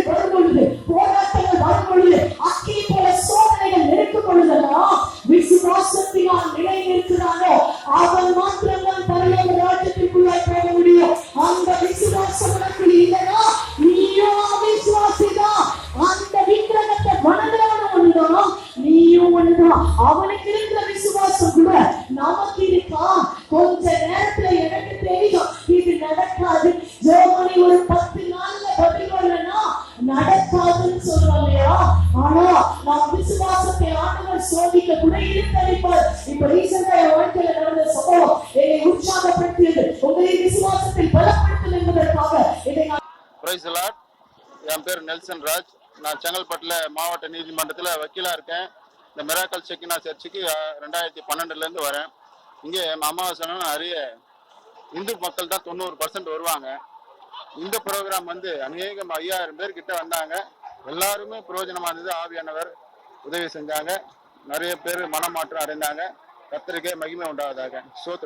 வரும் பொழுது, போராட்டங்கள் வரும் பொழுது, அக்கினி போல சோதனைகள் நெருக்கும் பொழுதெல்லாம் விசுவாசத்தினால் நிலை நிற்கிறானோ அவன் மாத்திரம்தான் பரலோக ராஜ்யத்திற்குள்ளாய் போக முடியும். அந்த விசுவாசம் உனக்கு இல்லைனா நீயும் அவிசுவாசிதான். அந்த விக்கிரகத்தை வணங்குறவன ஒண்ணுதான், நீயும் ஒண்ணுதான். அவனுக்கு இருக்கிற விசுவாசம் கூட நமக்கு இருக்கா? கொஞ்ச நேரத்துல எனக்கு தெரியும் இது நடக்காது, ஜெர்மனி ஒரு 10 நாள்ல பதில் வரலன்னா நடக்காதுன்னு சொல்றோம் இல்லையா? ஆனா நாம் விசுவாசத்தை ஆண்டவர் சோதிக்க கூட இழுத்தளிப்பார். இப்ப ரீசெண்டா என் வாழ்க்கையில நடந்த சம்பவம் என்னை உற்சாகப்படுத்தியது. உங்களை விசுவாசத்தை பலப்படுத்தும் என்பதற்காக இதை பிரைஸ் தி லார்ட். என் பேர் நெல்சன் ராஜ். நான் செங்கல்பட்டுல மாவட்ட நீதிமன்றத்தில் வக்கீலா இருக்கேன். இந்த மிராக்கல் செக்கினா சர்ச்சுக்கு 2012 வரேன். இங்கே அமாவாசை நிறைய இந்து மக்கள் தான் 90% வருவாங்க. இந்த ப்ரோக்ராம் அநேகம் 5000 பேர் கிட்ட வந்தாங்க. எல்லாருமே பிரயோஜனமா இருந்தது. ஆவியானவர் உதவி செஞ்சாங்க. நிறைய பேர் மனமாற்றம் அடைந்தாங்க. கர்த்தருக்கே மகிமை உண்டாவதாக.